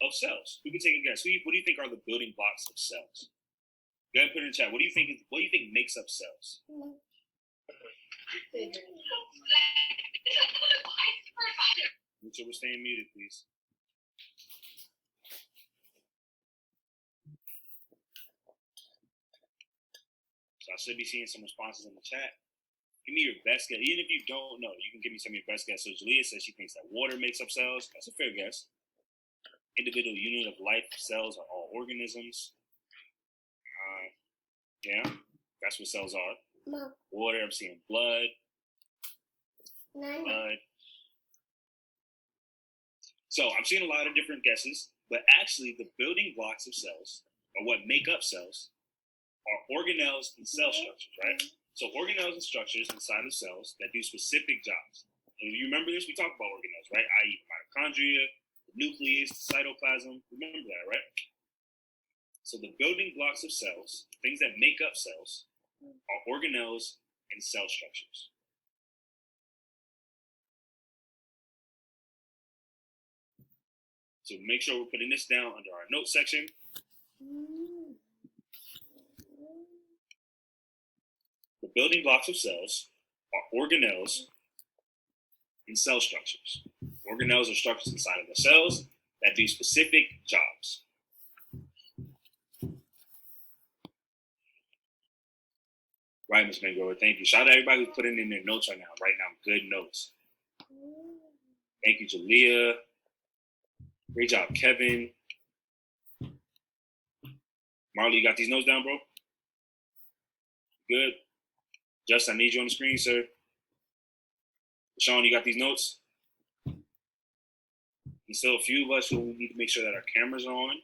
of cells? Who can take a guess? What do you think are the building blocks of cells? Go ahead and put it in the chat. What do you think? What do you think makes up cells? Mitchell, we're staying muted, please. So I should be seeing some responses in the chat. Give me your best guess. Even if you don't know, you can give me some of your best guess. So Jalea says she thinks that water makes up cells. That's a fair guess. Individual unit of life cells are all organisms. Yeah, that's what cells are. No. Water, I'm seeing blood. No. Blood. So I'm seeing a lot of different guesses, but actually the building blocks of cells, or what make up cells, are organelles and cell structures, right? So organelles and structures inside of cells that do specific jobs. And you remember this? We talked about organelles, right? I.e. mitochondria, the nucleus, the cytoplasm. Remember that, right? So the building blocks of cells, things that make up cells, are organelles and cell structures. So make sure we're putting this down under our notes section. The building blocks of cells are organelles and cell structures. Organelles are structures inside of the cells that do specific jobs. Right, Ms. Mangrover, thank you. Shout out to everybody who's putting in their notes right now. Right now, good notes. Thank you, Jalea. Great job, Kevin. Marley, you got these notes down, bro? Good. Justin, I need you on the screen, sir. Sean, you got these notes? And still a few of us who need to make sure that our cameras are on,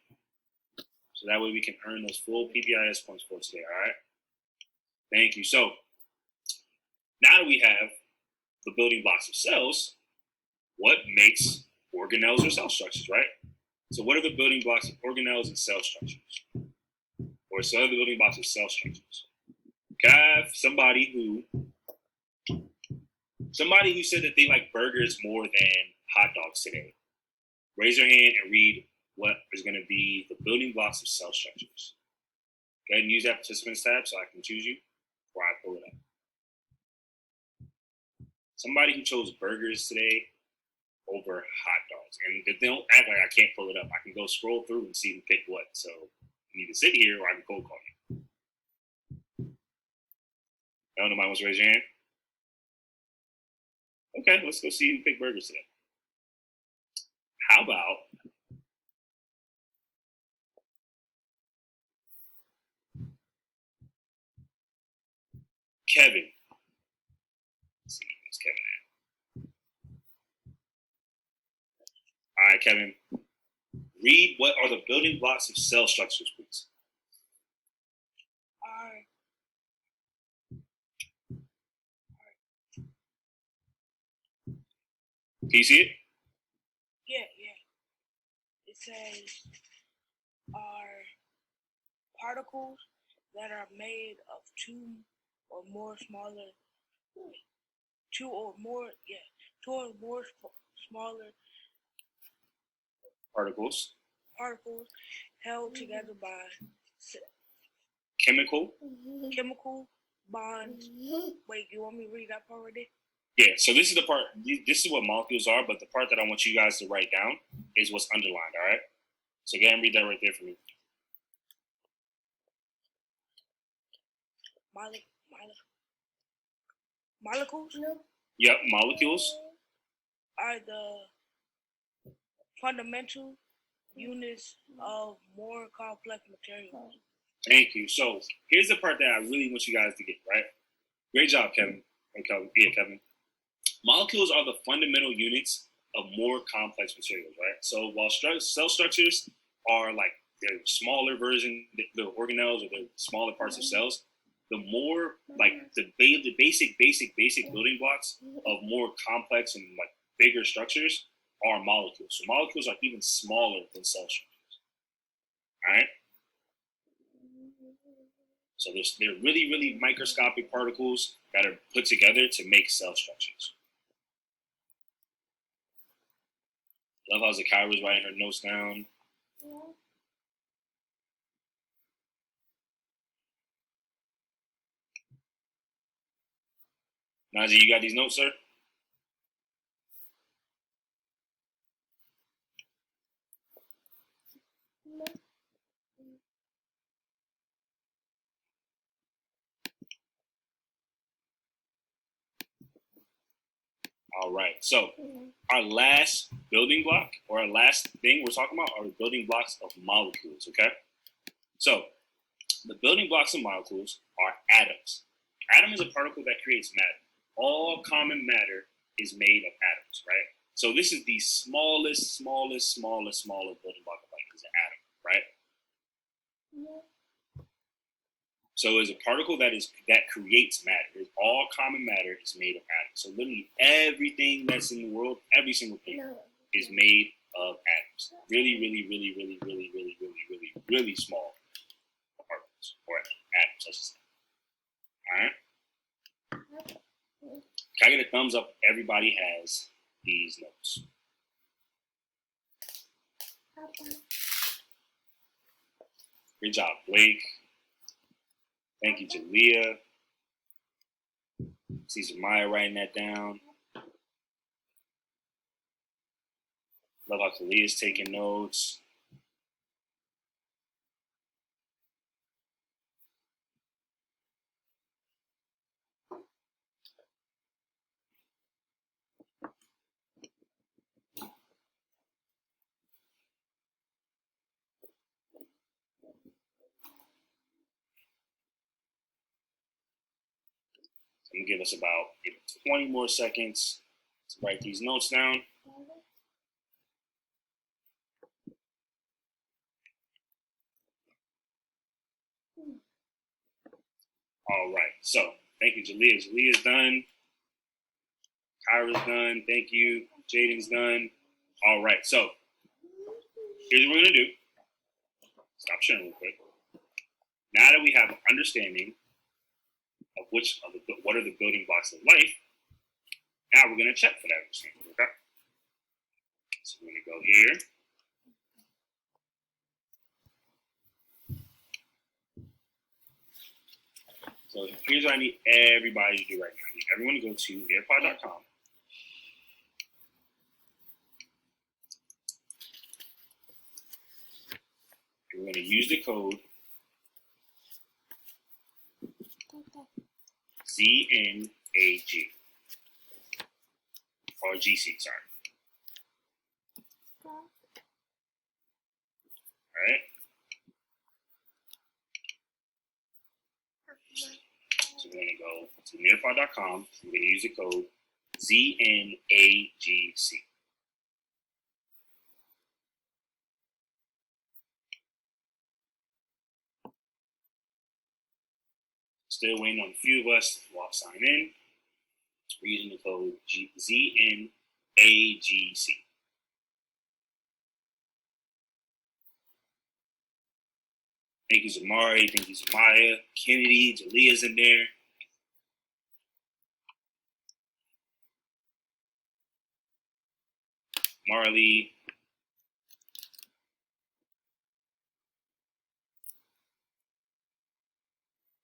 so that way we can earn those full PBIS points for today, all right? Thank you. So, now that we have the building blocks of cells, what makes organelles or cell structures, right? So what are the building blocks of organelles and cell structures? Or some of the building blocks of cell structures? Can I have somebody who said that they like burgers more than hot dogs today? Raise your hand and read what is going to be the building blocks of cell structures. Go ahead and use that participants tab so I can choose you before I pull it up. Somebody who chose burgers today over hot dogs. And they don't act like I can't pull it up. I can go scroll through and see who picked what. So you need to sit here or I can cold call you. No, nobody wants to raise your hand? Okay, let's go see who picked burgers today. How about Kevin? Let's see, where's Kevin at? All right, Kevin. Read what are the building blocks of cell structures, please. Can you see it? Yeah. It says are particles that are made of two or more smaller smaller Particles held together by chemical bonds. Wait, you want me to read that part right there? Yeah, so this is the part, this is what molecules are, but the part that I want you guys to write down is what's underlined, all right? So go ahead and read that right there for me. Molecules? Yep, molecules are the fundamental units of more complex materials. Thank you. So here's the part that I really want you guys to get, right? Great job, Kevin. Yeah, Kevin. Molecules are the fundamental units of more complex materials, right? So while cell structures are like the smaller version, the organelles or the smaller parts of cells, the more like the basic building blocks of more complex and like bigger structures are molecules. So molecules are even smaller than cell structures. All right. So they're really microscopic particles that are put together to make cell structures. Love how Zakai was writing her notes down. Najee, you got these notes, sir? All right. So our last building block, or our last thing we're talking about, are the building blocks of molecules. Okay. So the building blocks of molecules are atoms. Atom is a particle that creates matter. All common matter is made of atoms, right? So this is the smallest building block of life is an atom, right? So it's a particle that creates matter. All common matter is made of atoms. So literally everything that's in the world, every single thing, is made of atoms. Really small particles or atoms, I should say. All right. Can I get a thumbs up? Everybody has these notes. Good job, Blake. Thank you, Jalea. Caesar Maya writing that down. Love how Kalia's taking notes. I'm gonna give us about 20 more seconds to write these notes down. All right. So thank you, Jalea. Jalea's done. Kyra's done. Thank you. Jaden's done. All right. So here's what we're gonna do. Stop sharing real quick. Now that we have an understanding of what are the building blocks of life, now we're gonna check for that understanding. Okay. So we're gonna go here. So here's what I need everybody to do right now. I need everyone to go to nearpod.com. And we're going to use the code ZNAG or GC, sorry. All right. So we're going to go to nearpod.com. We're going to use the code ZNAGC. Still waiting on a few of us to sign in. We're using the code ZNAGC. Thank you, Zamari. Thank you, Zamaya. Kennedy. Jalea's in there. Marley.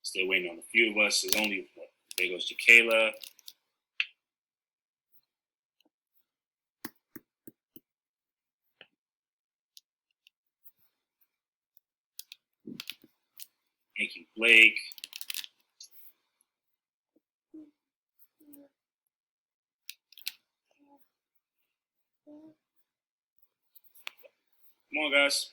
Still waiting on a few of us. There's only what? There goes Jakayla. Thank you, Blake. Come on, guys.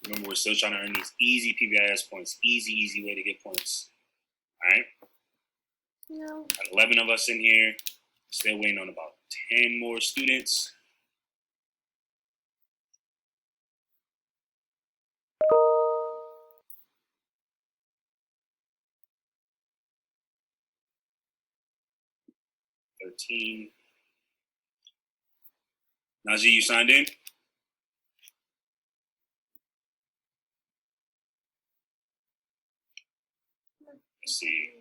Remember, we're still trying to earn these easy PBIS points. Easy way to get points. All right? No. Got 11 of us in here. Still waiting on about 10 more students. Najee, you signed in? Let's see.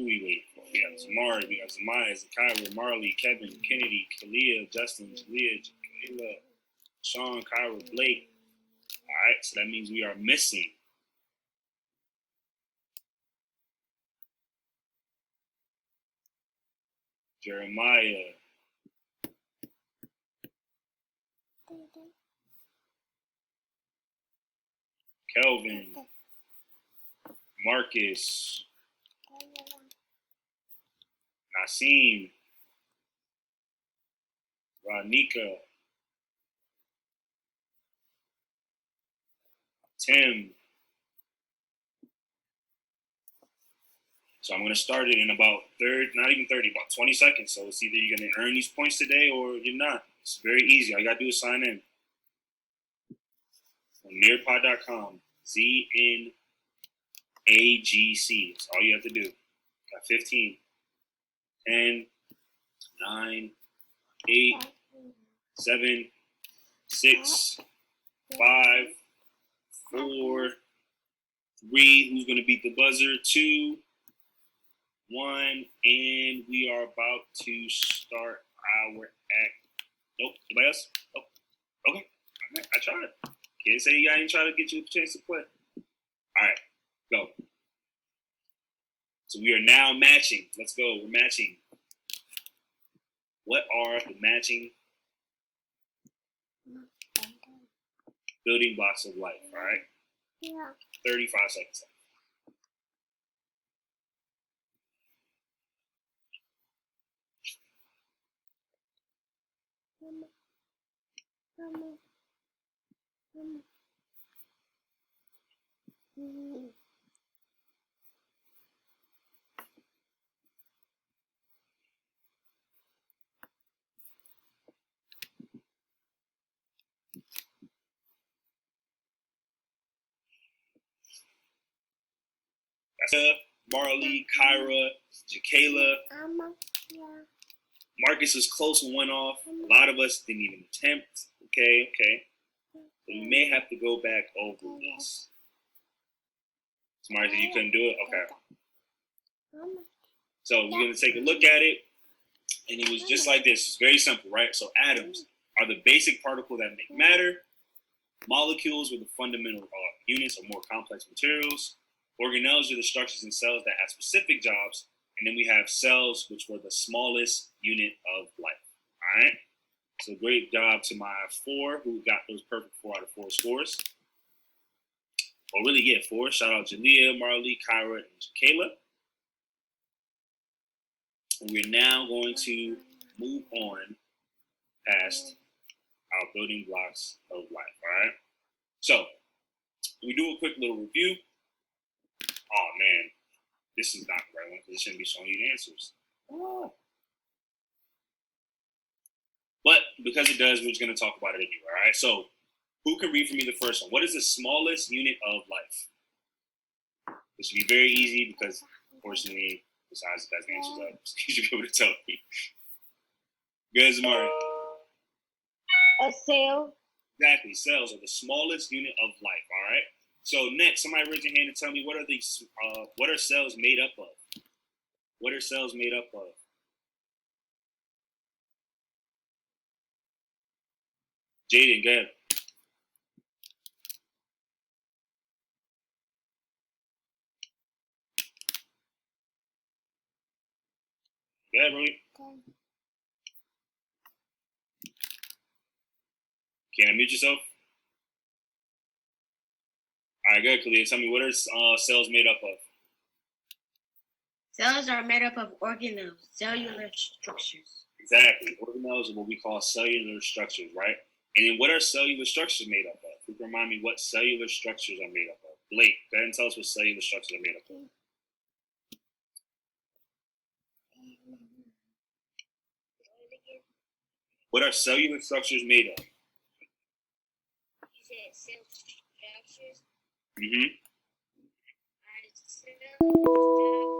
Who we waiting for? We got Zamari, we got Zamaya, Zakyra, Marley, Kevin, Kennedy, Kalia, Justin, Talia, Kayla, Sean, Kyra, Blake. All right, so that means we are missing Jeremiah, Kelvin, Marcus, Nasim, Ronika, Tim. So I'm going to start it in about not even 30, about 20 seconds. So it's either you're going to earn these points today or you're not. It's very easy. All you got to do is sign in. On nearpod.com, ZNAGC. That's all you have to do. Got 15, 10, 9, 8, 7, 6, 5, 4, 3. Who's going to beat the buzzer? 2, 1, and we are about to start our act. Nope. Anybody else? Oh, okay. All right. I tried. Can't say I ain't trying to get you a chance to play. All right. Go. So we are now matching. Let's go. We're matching. What are the matching building blocks of life? All right. Yeah. 35 seconds. Mama. Marley, Kyra, Jakayla. Yeah. Marcus was close and went off. A lot of us didn't even attempt. Okay. So we may have to go back over this. Smart said you couldn't do it? Okay. So we're going to take a look at it. And it was just like this. It's very simple, right? So atoms are the basic particle that make matter. Molecules were the fundamental units of more complex materials. Organelles are the structures in cells that have specific jobs. And then we have cells, which were the smallest unit of life. All right? So great job to my 4 who got those perfect 4 out of 4 scores. Or really, yeah, 4. Shout out Jalea, Marley, Kyra, and Kayla. And we're now going to move on past our building blocks of life, all right? So, we do a quick little review. Oh, man, this is not the right one because it shouldn't be showing you the answers. Oh. But because it does, we're just going to talk about it anyway, all right? So, who can read for me the first one? What is the smallest unit of life? This should be very easy because, unfortunately, besides the best answers up, you should be able to tell me. Good, Zamari. A cell. Exactly. Cells are the smallest unit of life, all right? So next, somebody raise your hand and tell me what are cells made up of? What are cells made up of? Jaden, go ahead. Go ahead, Rory. Can I mute yourself? All right, good, Kalia. Tell me, what are cells made up of? Cells are made up of organelles, cellular structures. Exactly. Organelles are what we call cellular structures, right? And then what are cellular structures made up of? Who can remind me what cellular structures are made up of? Blake, go ahead and tell us what cellular structures are made up of. What are cellular structures made of? You said cell structures. Mm-hmm. Cell